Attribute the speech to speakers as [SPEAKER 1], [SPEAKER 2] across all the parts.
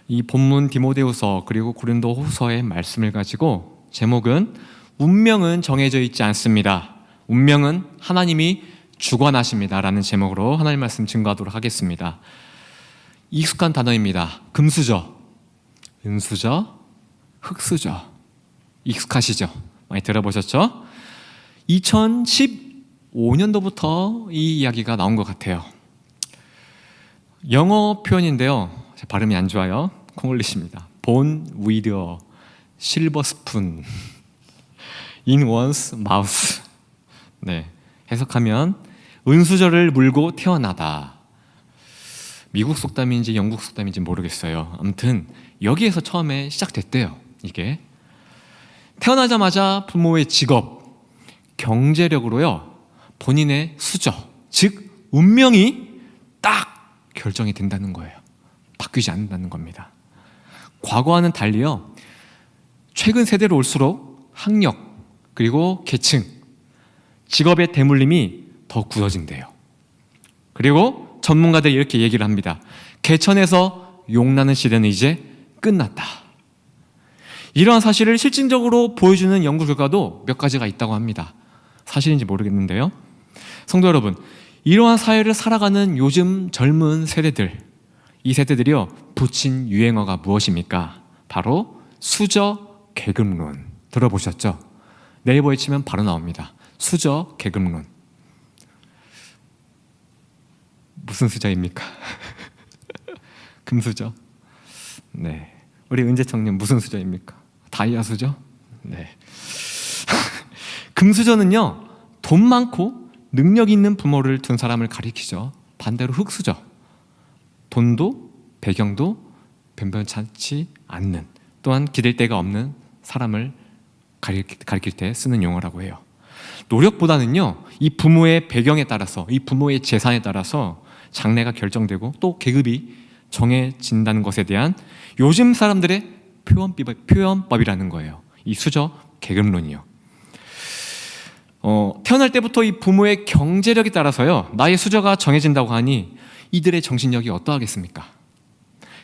[SPEAKER 1] 이 본문 디모데후서 그리고 고린도후서의 말씀을 가지고 제목은 운명은 정해져 있지 않습니다. 운명은 하나님이 주관하십니다 라는 제목으로 하나님 말씀 증거하도록 하겠습니다. 익숙한 단어입니다. 금수저, 은수저, 흙수저. 익숙하시죠? 많이 들어보셨죠? 2015년도부터 이 이야기가 나온 것 같아요. 영어 표현인데요, 발음이 안 좋아요. 콩글리시입니다. Born with a silver spoon in one's mouth. 네, 해석하면 은수저를 물고 태어나다. 미국 속담인지 영국 속담인지 모르겠어요. 아무튼 여기에서 처음에 시작됐대요. 이게 태어나자마자 부모의 직업, 경제력으로요 본인의 수저, 즉 운명이 딱 결정이 된다는 거예요. 바뀌지 않는다는 겁니다. 과거와는 달리요, 최근 세대로 올수록 학력 그리고 계층, 직업의 대물림이 더 굳어진대요. 그리고 전문가들이 이렇게 얘기를 합니다. 개천에서 용나는 시대는 이제 끝났다. 이러한 사실을 실증적으로 보여주는 연구 결과도 몇 가지가 있다고 합니다. 사실인지 모르겠는데요, 성도 여러분, 이러한 사회를 살아가는 요즘 젊은 세대들, 이 세대들이요 붙인 유행어가 무엇입니까? 바로 수저 계급론. 들어보셨죠? 네이버에 치면 바로 나옵니다. 수저 계급론. 무슨 수저입니까? 금수저? 네. 우리 은재청님 무슨 수저입니까? 다이아 수저? 네. 금수저는요 돈 많고 능력 있는 부모를 둔 사람을 가리키죠. 반대로 흙수저, 돈도 배경도 변변찮지 않는, 또한 기댈 데가 없는 사람을 가리킬 때 쓰는 용어라고 해요. 노력보다는요 이 부모의 배경에 따라서, 이 부모의 재산에 따라서 장래가 결정되고 또 계급이 정해진다는 것에 대한 요즘 사람들의 표현법이라는 거예요. 이 수저 계급론이요. 태어날 때부터 이 부모의 경제력에 따라서요 나의 수저가 정해진다고 하니 이들의 정신력이 어떠하겠습니까?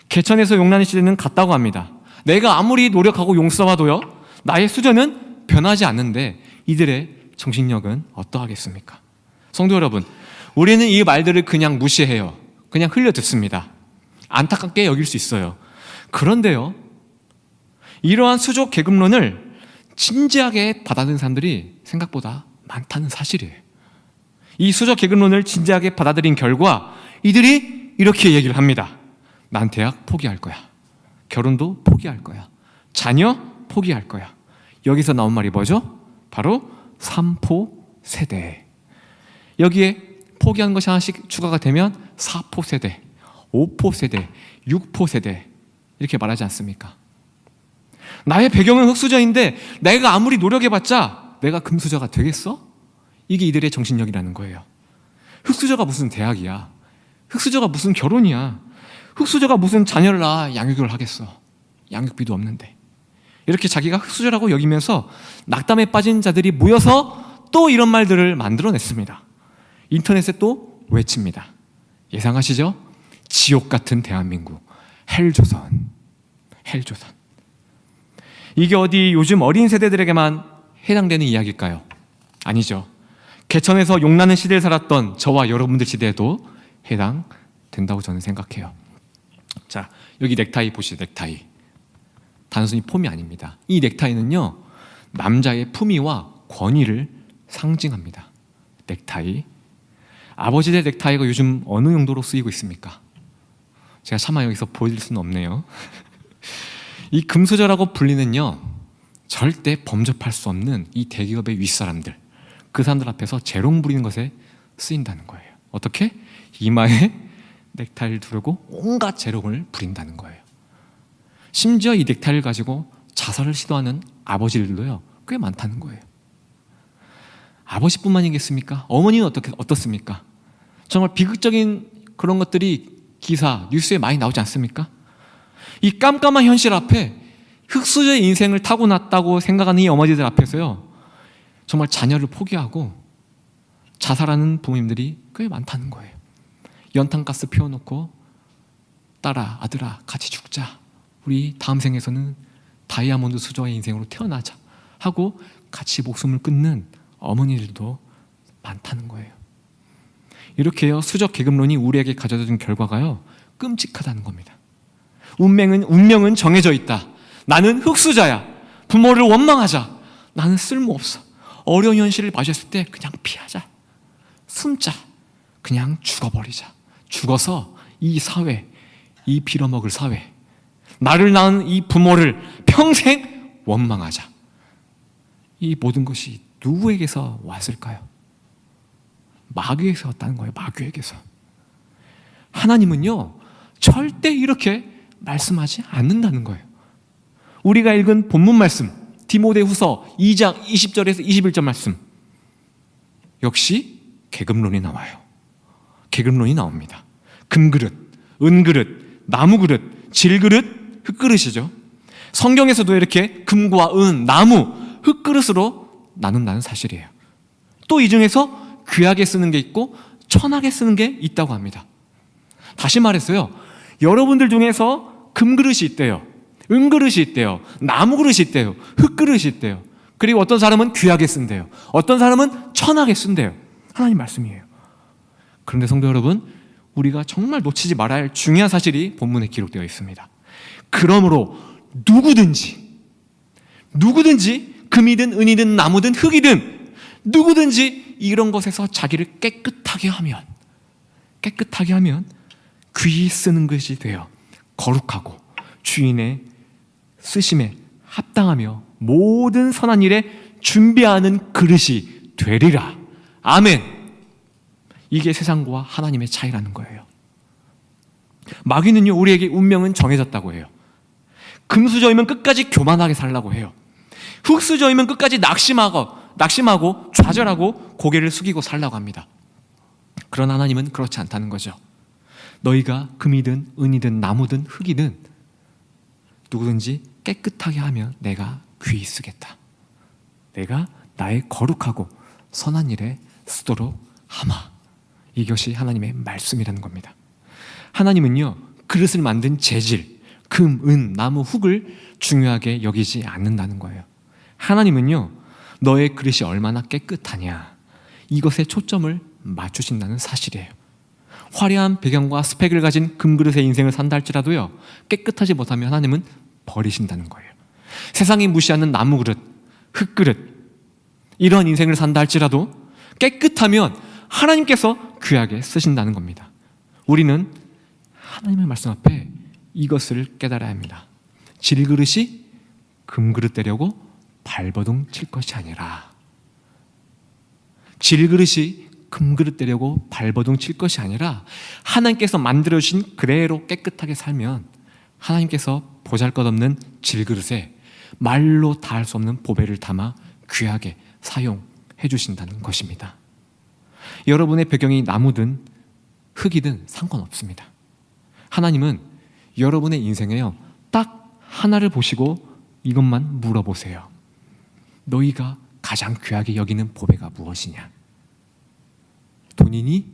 [SPEAKER 1] 개천에서 용나는 시대는 갔다고 합니다. 내가 아무리 노력하고 용 써봐도요 나의 수저는 변하지 않는데 이들의 정신력은 어떠하겠습니까? 성도 여러분, 우리는 이 말들을 그냥 무시해요. 그냥 흘려 듣습니다. 안타깝게 여길 수 있어요. 그런데요, 이러한 수저 계급론을 진지하게 받아들이는 사람들이 생각보다 많다는 사실이에요. 이 수저 계급론을 진지하게 받아들인 결과 이들이 이렇게 얘기를 합니다. 난 대학 포기할 거야. 결혼도 포기할 거야. 자녀 포기할 거야. 여기서 나온 말이 뭐죠? 바로 3포 세대. 여기에 포기하는 것이 하나씩 추가가 되면 4포 세대, 5포 세대, 6포 세대 이렇게 말하지 않습니까? 나의 배경은 흙수저인데 내가 아무리 노력해봤자 내가 금수저가 되겠어? 이게 이들의 정신력이라는 거예요. 흙수저가 무슨 대학이야? 흙수저가 무슨 결혼이야? 흙수저가 무슨 자녀를 낳아 양육을 하겠어? 양육비도 없는데. 이렇게 자기가 흙수저라고 여기면서 낙담에 빠진 자들이 모여서 또 이런 말들을 만들어냈습니다. 인터넷에 또 외칩니다. 예상하시죠? 지옥 같은 대한민국, 헬조선, 헬조선. 이게 어디 요즘 어린 세대들에게만 해당되는 이야기일까요? 아니죠. 개천에서 용나는 시대를 살았던 저와 여러분들 시대에도 해당된다고 저는 생각해요. 자, 여기 넥타이 보시죠. 넥타이. 단순히 폼이 아닙니다. 이 넥타이는요 남자의 품위와 권위를 상징합니다. 넥타이. 아버지의 넥타이가 요즘 어느 용도로 쓰이고 있습니까? 제가 차마 여기서 보여드릴 수는 없네요. 이 금수저라고 불리는요 절대 범접할 수 없는 이 대기업의 윗사람들, 그 사람들 앞에서 재롱 부리는 것에 쓰인다는 거예요. 어떻게? 이마에 넥타이를 두르고 온갖 재롱을 부린다는 거예요. 심지어 이 넥타이를 가지고 자살을 시도하는 아버지들도요 꽤 많다는 거예요. 아버지뿐만이겠습니까? 어머니는 어떻습니까? 정말 비극적인 그런 것들이 기사, 뉴스에 많이 나오지 않습니까? 이 깜깜한 현실 앞에 흙수저의 인생을 타고났다고 생각하는 이 어머니들 앞에서요 정말 자녀를 포기하고 자살하는 부모님들이 꽤 많다는 거예요. 연탄가스 피워놓고 딸아, 아들아 같이 죽자, 우리 다음 생에서는 다이아몬드 수저의 인생으로 태어나자 하고 같이 목숨을 끊는 어머니들도 많다는 거예요. 이렇게요, 수적 계급론이 우리에게 가져다 준 결과가요, 끔찍하다는 겁니다. 운명은 정해져 있다. 나는 흙수저야. 부모를 원망하자. 나는 쓸모없어. 어려운 현실을 마주했을 때 그냥 피하자. 숨자. 그냥 죽어버리자. 죽어서 이 사회, 이 빌어먹을 사회, 나를 낳은 이 부모를 평생 원망하자. 이 모든 것이 누구에게서 왔을까요? 마귀에서 왔다는 거예요. 마귀에게서. 하나님은요, 절대 이렇게 말씀하지 않는다는 거예요. 우리가 읽은 본문 말씀, 디모데후서 2장 20절에서 21절 말씀, 역시 계급론이 나와요. 계급론이 나옵니다. 금그릇, 은그릇, 나무그릇, 질그릇, 흙그릇이죠. 성경에서도 이렇게 금과 은, 나무, 흙그릇으로 나눈다는 사실이에요. 또 이 중에서 귀하게 쓰는 게 있고 천하게 쓰는 게 있다고 합니다. 다시 말해서요, 여러분들 중에서 금그릇이 있대요, 은그릇이 있대요, 나무그릇이 있대요, 흙그릇이 있대요. 그리고 어떤 사람은 귀하게 쓴대요, 어떤 사람은 천하게 쓴대요. 하나님 말씀이에요. 그런데 성도 여러분, 우리가 정말 놓치지 말아야 할 중요한 사실이 본문에 기록되어 있습니다. 그러므로 누구든지 금이든 은이든 나무든 흙이든 누구든지 이런 것에서 자기를 깨끗하게 하면 귀히 쓰는 것이 되어 거룩하고 주인의 쓰심에 합당하며 모든 선한 일에 준비하는 그릇이 되리라. 아멘. 이게 세상과 하나님의 차이라는 거예요. 마귀는요, 우리에게 운명은 정해졌다고 해요. 금수저이면 끝까지 교만하게 살라고 해요. 흙수저이면 끝까지 낙심하고 좌절하고 고개를 숙이고 살라고 합니다. 그러나 하나님은 그렇지 않다는 거죠. 너희가 금이든 은이든 나무든 흙이든 누구든지 깨끗하게 하면 내가 귀히 쓰겠다. 내가 나의 거룩하고 선한 일에 쓰도록 하마. 이것이 하나님의 말씀이라는 겁니다. 하나님은요, 그릇을 만든 재질, 금, 은, 나무, 흙을 중요하게 여기지 않는다는 거예요. 하나님은요, 너의 그릇이 얼마나 깨끗하냐, 이것에 초점을 맞추신다는 사실이에요. 화려한 배경과 스펙을 가진 금그릇의 인생을 산다 할지라도요, 깨끗하지 못하면 하나님은 버리신다는 거예요. 세상이 무시하는 나무그릇, 흙그릇, 이런 인생을 산다 할지라도 깨끗하면 하나님께서 귀하게 쓰신다는 겁니다. 우리는 하나님의 말씀 앞에 이것을 깨달아야 합니다. 질그릇이 금그릇 되려고 발버둥 칠 것이 아니라, 질그릇이 금그릇 되려고 발버둥 칠 것이 아니라 하나님께서 만들어주신 그대로 깨끗하게 살면 하나님께서 보잘것없는 질그릇에 말로 다할 수 없는 보배를 담아 귀하게 사용해 주신다는 것입니다. 여러분의 배경이 나무든 흙이든 상관없습니다. 하나님은 여러분의 인생에요, 딱 하나를 보시고 이것만 물어보세요. 너희가 가장 귀하게 여기는 보배가 무엇이냐? 돈이니?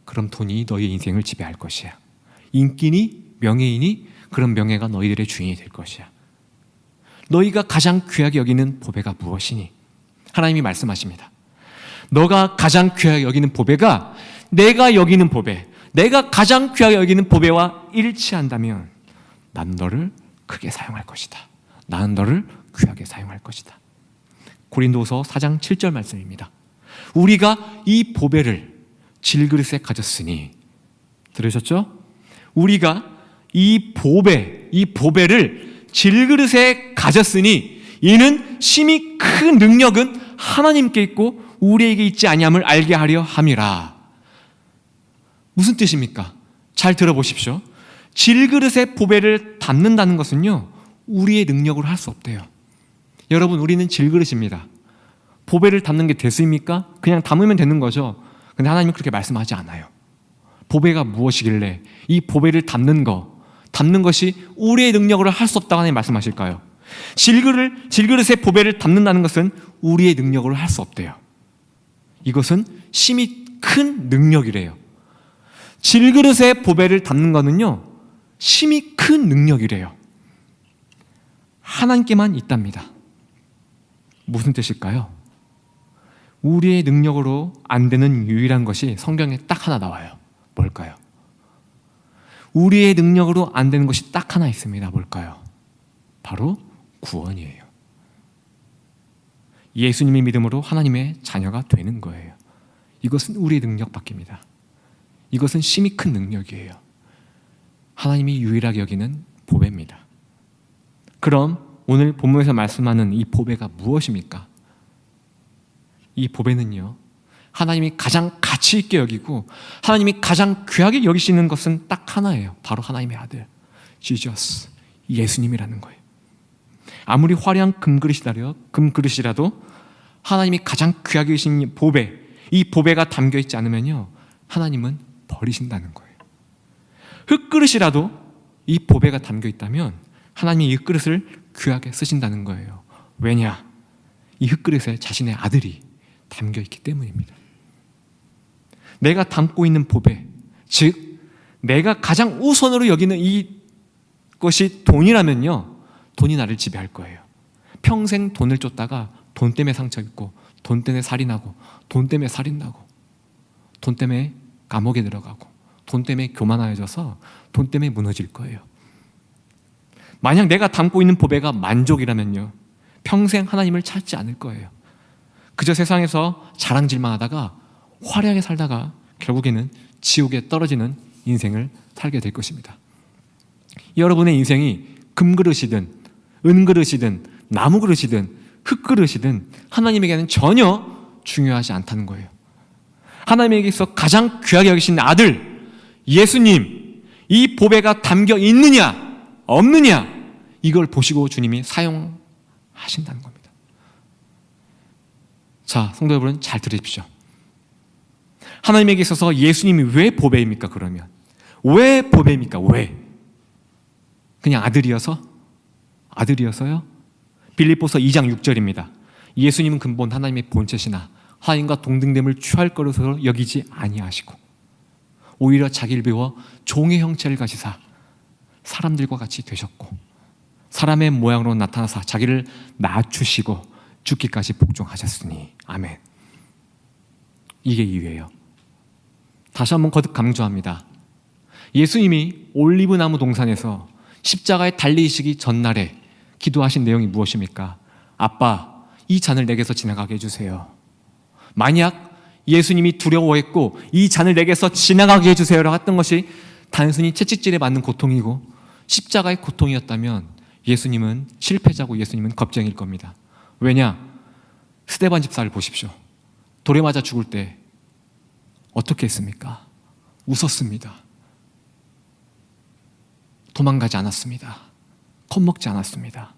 [SPEAKER 1] 그럼 돈이 너희의 인생을 지배할 것이야. 인기니? 명예이니? 그럼 명예가 너희들의 주인이 될 것이야. 너희가 가장 귀하게 여기는 보배가 무엇이니? 하나님이 말씀하십니다. 너가 가장 귀하게 여기는 보배가 내가 여기는 보배, 내가 가장 귀하게 여기는 보배와 일치한다면 난 너를 크게 사용할 것이다. 나는 너를 귀하게 사용할 것이다. 고린도서 4장 7절 말씀입니다. 우리가 이 보배를 질그릇에 가졌으니, 들으셨죠? 우리가 이 보배를 질그릇에 가졌으니 이는 심히 큰 능력은 하나님께 있고 우리에게 있지 아니함을 알게 하려 함이라. 무슨 뜻입니까? 잘 들어보십시오. 질그릇에 보배를 담는다는 것은요, 우리의 능력으로 할 수 없대요. 여러분, 우리는 질그릇입니다. 보배를 담는 게 대수입니까? 그냥 담으면 되는 거죠. 근데 하나님은 그렇게 말씀하지 않아요. 보배가 무엇이길래 이 보배를 담는 것이 우리의 능력으로 할 수 없다고 하나님 말씀하실까요? 질그릇에 보배를 담는다는 것은 우리의 능력으로 할 수 없대요. 이것은 심히 큰 능력이래요. 질그릇에 보배를 담는 것은요, 심히 큰 능력이래요. 하나님께만 있답니다. 무슨 뜻일까요? 우리의 능력으로 안 되는 유일한 것이 성경에 딱 하나 나와요. 뭘까요? 우리의 능력으로 안 되는 것이 딱 하나 있습니다. 뭘까요? 바로 구원이에요. 예수님의 믿음으로 하나님의 자녀가 되는 거예요. 이것은 우리의 능력 밖입니다. 이것은 심히 큰 능력이에요. 하나님이 유일하게 여기는 보배입니다. 그럼 오늘 본문에서 말씀하는 이 보배가 무엇입니까? 이 보배는요, 하나님이 가장 가치 있게 여기고 하나님이 가장 귀하게 여기시는 것은 딱 하나예요. 바로 하나님의 아들 지저스, 예수님이라는 거예요. 아무리 화려한 금그릇이라도 하나님이 가장 귀하게 여기신 보배, 이 보배가 담겨 있지 않으면요, 하나님은 버리신다는 거예요. 흙그릇이라도 이 보배가 담겨 있다면 하나님이 이 그릇을 귀하게 쓰신다는 거예요. 왜냐? 이 흙그릇에 자신의 아들이 담겨 있기 때문입니다. 내가 담고 있는 보배, 즉 내가 가장 우선으로 여기는 이것이 돈이라면요, 돈이 나를 지배할 거예요. 평생 돈을 쫓다가 돈 때문에 상처 입고, 돈 때문에 살이 나고, 돈 때문에 살인 나고, 돈 때문에 감옥에 들어가고, 돈 때문에 교만하여져서 돈 때문에 무너질 거예요. 만약 내가 담고 있는 보배가 만족이라면요, 평생 하나님을 찾지 않을 거예요. 그저 세상에서 자랑질만 하다가 화려하게 살다가 결국에는 지옥에 떨어지는 인생을 살게 될 것입니다. 여러분의 인생이 금그릇이든 은그릇이든 나무그릇이든 흙그릇이든 하나님에게는 전혀 중요하지 않다는 거예요. 하나님에게서 가장 귀하게 여기신 아들 예수님, 이 보배가 담겨 있느냐 없느냐, 이걸 보시고 주님이 사용하신다는 겁니다. 자, 성도 여러분, 잘 들으십시오. 하나님에게 있어서 예수님이 왜 보배입니까? 그러면 왜 보배입니까? 왜? 그냥 아들이어서? 아들이어서요? 빌립보서 2장 6절입니다. 예수님은 근본 하나님의 본체시나 하나님과 동등됨을 취할 것으로 여기지 아니하시고 오히려 자기를 비워 종의 형체를 가지사 사람들과 같이 되셨고 사람의 모양으로 나타나사 자기를 낮추시고 죽기까지 복종하셨으니. 아멘. 이게 이유예요. 다시 한번 거듭 강조합니다. 예수님이 올리브나무 동산에서 십자가에 달리시기 전날에 기도하신 내용이 무엇입니까? 아빠, 이 잔을 내게서 지나가게 해주세요. 만약 예수님이 두려워했고 이 잔을 내게서 지나가게 해주세요라고 했던 것이 단순히 채찍질에 맞는 고통이고 십자가의 고통이었다면 예수님은 실패자고 예수님은 겁쟁이일 겁니다. 왜냐? 스데반 집사를 보십시오. 돌에 맞아 죽을 때 어떻게 했습니까? 웃었습니다. 도망가지 않았습니다. 겁먹지 않았습니다.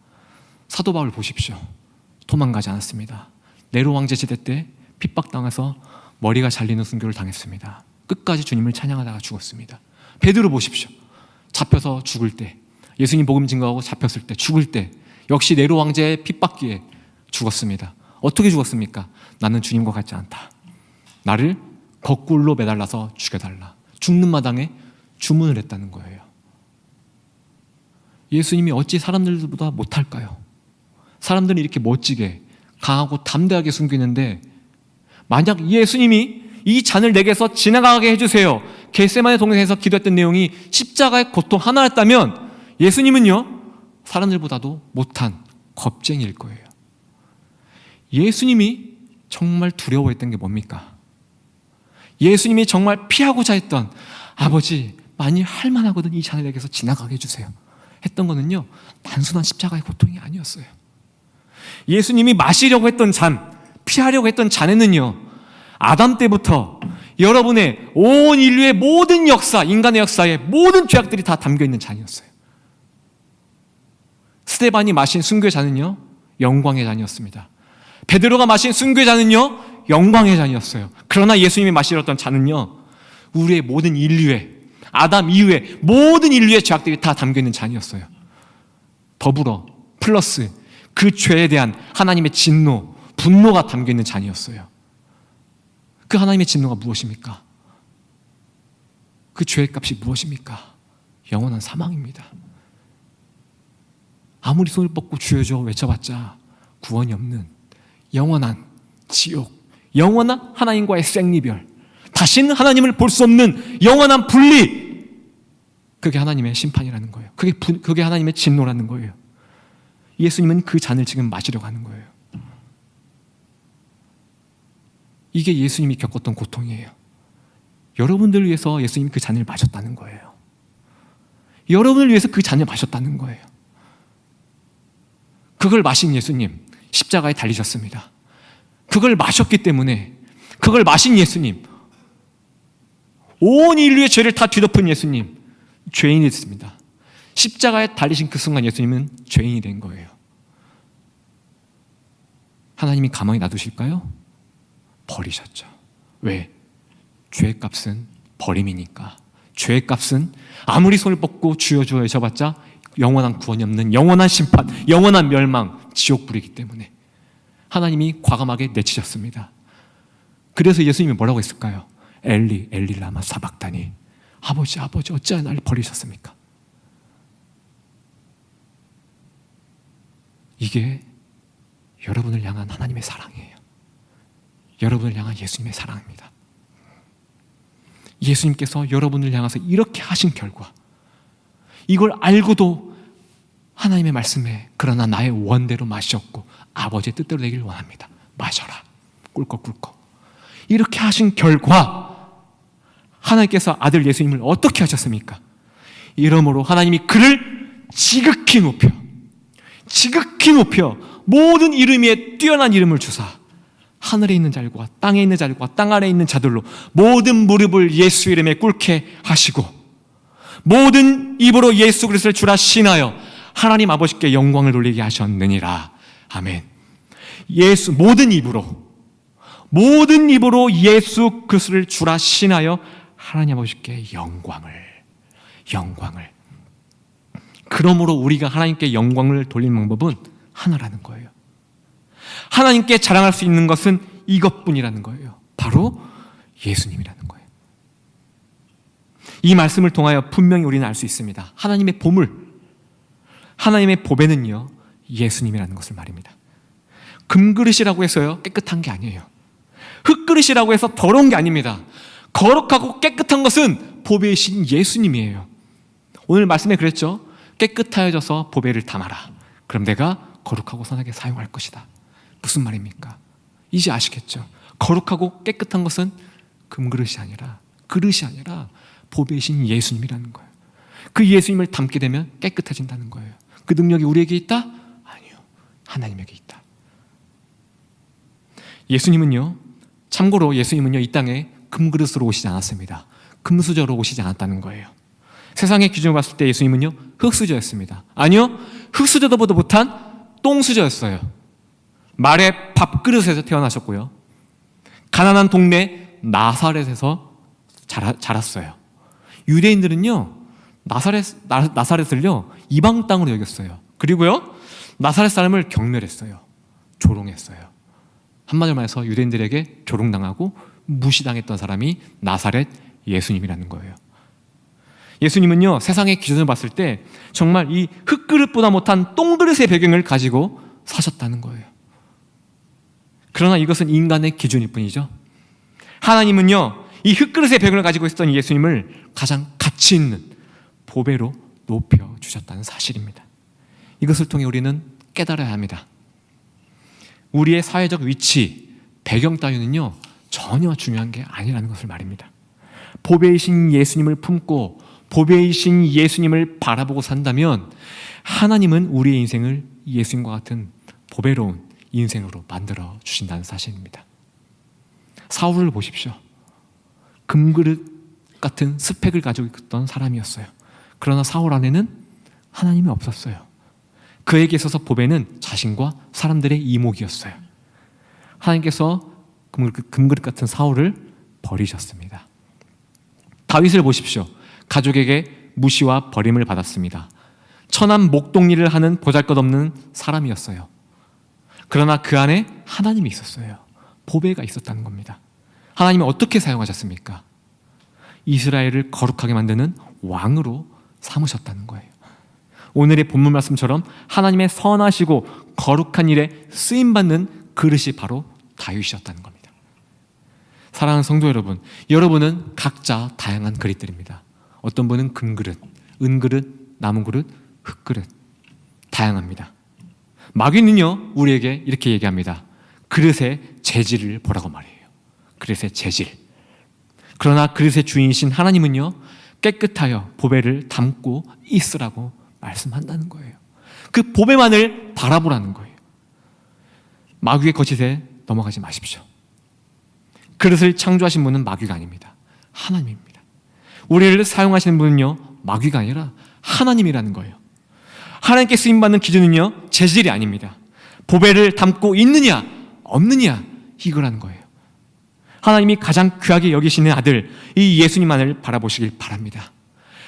[SPEAKER 1] 사도 바울 보십시오. 도망가지 않았습니다. 네로 왕제 시대 때 핍박당해서 머리가 잘리는 순교를 당했습니다. 끝까지 주님을 찬양하다가 죽었습니다. 베드로 보십시오. 잡혀서 죽을 때, 예수님 복음 증거하고 잡혔을 때, 죽을 때 역시 네로 왕제의 핍박기에 죽었습니다. 어떻게 죽었습니까? 나는 주님과 같지 않다. 나를 거꾸로 매달라서 죽여달라. 죽는 마당에 주문을 했다는 거예요. 예수님이 어찌 사람들보다 못할까요? 사람들이 이렇게 멋지게 강하고 담대하게 숨기는데 만약 예수님이 이 잔을 내게서 지나가게 해주세요, 겟세마네 동산에서 기도했던 내용이 십자가의 고통 하나였다면 예수님은요, 사람들보다도 못한 겁쟁이일 거예요. 예수님이 정말 두려워했던 게 뭡니까? 예수님이 정말 피하고자 했던, 아버지 만일 할만하거든 이 잔을 내게서 지나가게 해주세요 했던 거는요, 단순한 십자가의 고통이 아니었어요. 예수님이 마시려고 했던 잔, 피하려고 했던 잔에는요, 아담 때부터 여러분의 온 인류의 모든 역사, 인간의 역사의 모든 죄악들이 다 담겨있는 잔이었어요. 스데반이 마신 순교의 잔은요, 영광의 잔이었습니다. 베드로가 마신 순교의 잔은요, 영광의 잔이었어요. 그러나 예수님이 마시려던 잔은요, 우리의 모든 인류의, 아담 이후의 모든 인류의 죄악들이 다 담겨있는 잔이었어요. 더불어 플러스 그 죄에 대한 하나님의 진노, 분노가 담겨있는 잔이었어요. 그 하나님의 진노가 무엇입니까? 그 죄의 값이 무엇입니까? 영원한 사망입니다. 아무리 손을 뻗고 주여주여 외쳐봤자 구원이 없는 영원한 지옥, 영원한 하나님과의 생리별, 다시는 하나님을 볼 수 없는 영원한 분리, 그게 하나님의 심판이라는 거예요. 그게 하나님의 진노라는 거예요. 예수님은 그 잔을 지금 마시려고 하는 거예요. 이게 예수님이 겪었던 고통이에요. 여러분들을 위해서 예수님이 그 잔을 마셨다는 거예요. 여러분을 위해서 그 잔을 마셨다는 거예요. 그걸 마신 예수님, 십자가에 달리셨습니다. 그걸 마셨기 때문에, 그걸 마신 예수님, 온 인류의 죄를 다 뒤덮은 예수님, 죄인이 됐습니다. 십자가에 달리신 그 순간 예수님은 죄인이 된 거예요. 하나님이 가만히 놔두실까요? 버리셨죠. 왜? 죄의 값은 버림이니까. 죄의 값은 아무리 손을 뻗고 주여 주여 외쳐봤자 영원한 구원이 없는 영원한 심판, 영원한 멸망, 지옥불이기 때문에 하나님이 과감하게 내치셨습니다. 그래서 예수님이 뭐라고 했을까요? 엘리 엘리 라마 사박다니, 아버지 아버지 어찌하여 나를 버리셨습니까? 이게 여러분을 향한 하나님의 사랑이에요. 여러분을 향한 예수님의 사랑입니다. 예수님께서 여러분을 향해서 이렇게 하신 결과, 이걸 알고도 하나님의 말씀에 그러나 나의 원대로 마셨고 아버지의 뜻대로 되길 원합니다. 마셔라. 꿀꺽꿀꺽. 이렇게 하신 결과 하나님께서 아들 예수님을 어떻게 하셨습니까? 이러므로 하나님이 그를 지극히 높여 모든 이름 위에 뛰어난 이름을 주사 하늘에 있는 자들과 땅에 있는 자들과 땅 아래에 있는 자들로 모든 무릎을 예수 이름에 꿇게 하시고 모든 입으로 예수 그리스도를 주라 신하여 하나님 아버지께 영광을 돌리게 하셨느니라. 아멘. 모든 입으로 예수 그리스도를 주라 신하여 하나님 아버지께 영광을. 그러므로 우리가 하나님께 영광을 돌리는 방법은 하나라는 거예요. 하나님께 자랑할 수 있는 것은 이것뿐이라는 거예요. 바로 예수님이라는 거예요. 이 말씀을 통하여 분명히 우리는 알 수 있습니다. 하나님의 보물, 하나님의 보배는요, 예수님이라는 것을 말입니다. 금그릇이라고 해서요, 깨끗한 게 아니에요. 흙그릇이라고 해서 더러운 게 아닙니다. 거룩하고 깨끗한 것은 보배이신 예수님이에요. 오늘 말씀에 그랬죠. 깨끗하여져서 보배를 담아라. 그럼 내가 거룩하고 선하게 사용할 것이다. 무슨 말입니까? 이제 아시겠죠? 거룩하고 깨끗한 것은 금그릇이 아니라, 그릇이 아니라 보배이신 예수님이라는 거예요. 그 예수님을 담게 되면 깨끗해진다는 거예요. 그 능력이 우리에게 있다? 아니요. 하나님에게 있다. 참고로 예수님은요, 이 땅에 금그릇으로 오시지 않았습니다. 금수저로 오시지 않았다는 거예요. 세상의 기준으로 봤을 때 예수님은요, 흙수저였습니다. 아니요, 흙수저보다 못한 똥수저였어요. 말의 밥그릇에서 태어나셨고요. 가난한 동네 나사렛에서 자랐어요. 유대인들은요, 나사렛을요, 이방 땅으로 여겼어요. 그리고요, 나사렛 사람을 경멸했어요. 조롱했어요. 한마디로 말해서 유대인들에게 조롱당하고 무시당했던 사람이 나사렛 예수님이라는 거예요. 예수님은요, 세상의 기준을 봤을 때 정말 이 흙그릇보다 못한 똥그릇의 배경을 가지고 사셨다는 거예요. 그러나 이것은 인간의 기준일 뿐이죠. 하나님은요, 이 흙그릇의 배경을 가지고 있었던 예수님을 가장 가치 있는 보배로 높여주셨다는 사실입니다. 이것을 통해 우리는 깨달아야 합니다. 우리의 사회적 위치, 배경 따위는요, 전혀 중요한 게 아니라는 것을 말입니다. 보배이신 예수님을 품고 보배이신 예수님을 바라보고 산다면 하나님은 우리의 인생을 예수님과 같은 보배로운 인생으로 만들어 주신다는 사실입니다. 사울을 보십시오. 금그릇 같은 스펙을 가지고 있던 사람이었어요. 그러나 사울 안에는 하나님이 없었어요. 그에게 있어서 보배는 자신과 사람들의 이목이었어요. 하나님께서 금그릇 같은 사울을 버리셨습니다. 다윗을 보십시오. 가족에게 무시와 버림을 받았습니다. 천한 목동일을 하는 보잘것없는 사람이었어요. 그러나 그 안에 하나님이 있었어요. 보배가 있었다는 겁니다. 하나님이 어떻게 사용하셨습니까? 이스라엘을 거룩하게 만드는 왕으로 삼으셨다는 거예요. 오늘의 본문 말씀처럼 하나님의 선하시고 거룩한 일에 쓰임받는 그릇이 바로 다윗이었다는 겁니다. 사랑하는 성도 여러분, 여러분은 각자 다양한 그릇들입니다. 어떤 분은 금그릇, 은그릇, 나무그릇, 흙그릇, 다양합니다. 마귀는요, 우리에게 이렇게 얘기합니다. 그릇의 재질을 보라고 말해요. 그릇의 재질. 그러나 그릇의 주인이신 하나님은요, 깨끗하여 보배를 담고 있으라고 말씀한다는 거예요. 그 보배만을 바라보라는 거예요. 마귀의 거짓에 넘어가지 마십시오. 그릇을 창조하신 분은 마귀가 아닙니다. 하나님입니다. 우리를 사용하시는 분은요, 마귀가 아니라 하나님이라는 거예요. 하나님께 쓰임받는 기준은요, 재질이 아닙니다. 보배를 담고 있느냐 없느냐 이거라는 거예요. 하나님이 가장 귀하게 여기시는 아들, 이 예수님만을 바라보시길 바랍니다.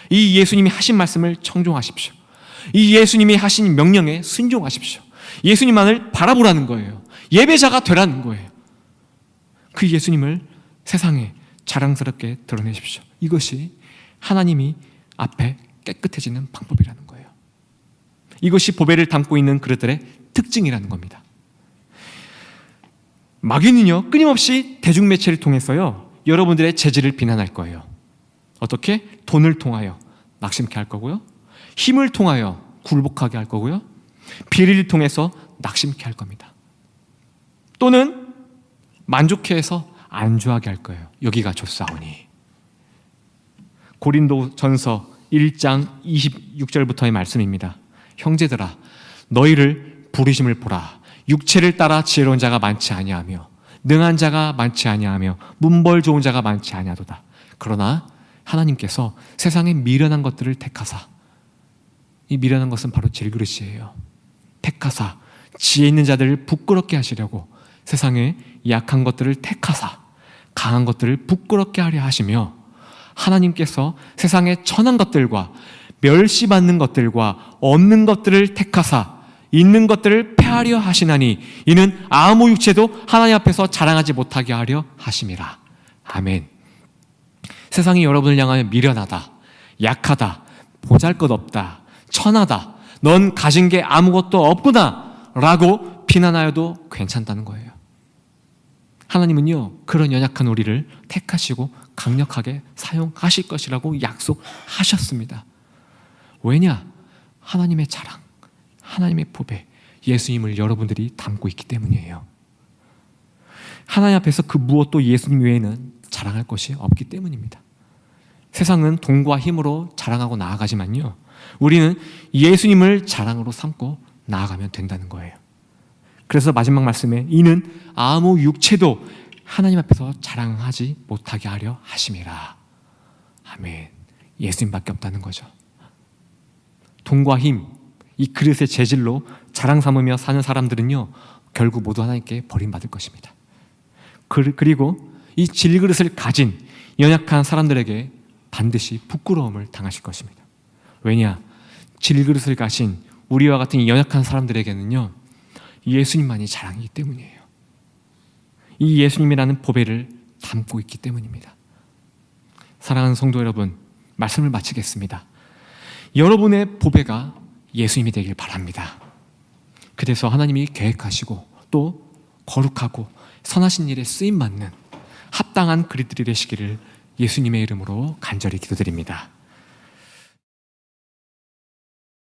[SPEAKER 1] 이 예수님이 하신 말씀을 청종하십시오. 이 예수님이 하신 명령에 순종하십시오. 예수님만을 바라보라는 거예요. 예배자가 되라는 거예요. 그 예수님을 세상에 자랑스럽게 드러내십시오. 이것이 하나님이 앞에 깨끗해지는 방법이라는 거예요. 이것이 보배를 담고 있는 그릇들의 특징이라는 겁니다. 마귀는요, 끊임없이 대중매체를 통해서요, 여러분들의 재질을 비난할 거예요. 어떻게? 돈을 통하여 낙심케 할 거고요, 힘을 통하여 굴복하게 할 거고요, 비리를 통해서 낙심케 할 겁니다. 또는 만족해서 안주하게 할 거예요. 여기가 좋사오니. 고린도전서 1장 26절부터의 말씀입니다. 형제들아, 너희를 부르심을 보라. 육체를 따라 지혜로운 자가 많지 아니하며 능한 자가 많지 아니하며 문벌 좋은 자가 많지 아니하도다. 그러나 하나님께서 세상에 미련한 것들을 택하사, 이 미련한 것은 바로 질그릇이에요. 택하사 지혜 있는 자들을 부끄럽게 하시려고 세상에 약한 것들을 택하사 강한 것들을 부끄럽게 하려 하시며, 하나님께서 세상에 천한 것들과 멸시받는 것들과 없는 것들을 택하사 있는 것들을 패하려 하시나니 이는 아무 육체도 하나님 앞에서 자랑하지 못하게 하려 하심이라. 아멘. 세상이 여러분을 향하여 미련하다, 약하다, 보잘것없다, 천하다, 넌 가진 게 아무것도 없구나 라고 비난하여도 괜찮다는 거예요. 하나님은요, 그런 연약한 우리를 택하시고 강력하게 사용하실 것이라고 약속하셨습니다. 왜냐? 하나님의 자랑, 하나님의 보배, 예수님을 여러분들이 담고 있기 때문이에요. 하나님 앞에서 그 무엇도 예수님 외에는 자랑할 것이 없기 때문입니다. 세상은 돈과 힘으로 자랑하고 나아가지만요, 우리는 예수님을 자랑으로 삼고 나아가면 된다는 거예요. 그래서 마지막 말씀에 이는 아무 육체도 하나님 앞에서 자랑하지 못하게 하려 하심이라. 아멘. 예수님밖에 없다는 거죠. 돈과 힘, 이 그릇의 재질로 자랑 삼으며 사는 사람들은요, 결국 모두 하나님께 버림받을 것입니다. 그리고 이 질그릇을 가진 연약한 사람들에게 반드시 부끄러움을 당하실 것입니다. 왜냐? 질그릇을 가신 우리와 같은 이 연약한 사람들에게는요, 예수님만이 자랑이기 때문이에요. 이 예수님이라는 보배를 담고 있기 때문입니다. 사랑하는 성도 여러분, 말씀을 마치겠습니다. 여러분의 보배가 예수님이 되길 바랍니다. 그래서 하나님이 계획하시고 또 거룩하고 선하신 일에 쓰임받는 합당한 그릇들이 되시기를 예수님의 이름으로 간절히 기도드립니다.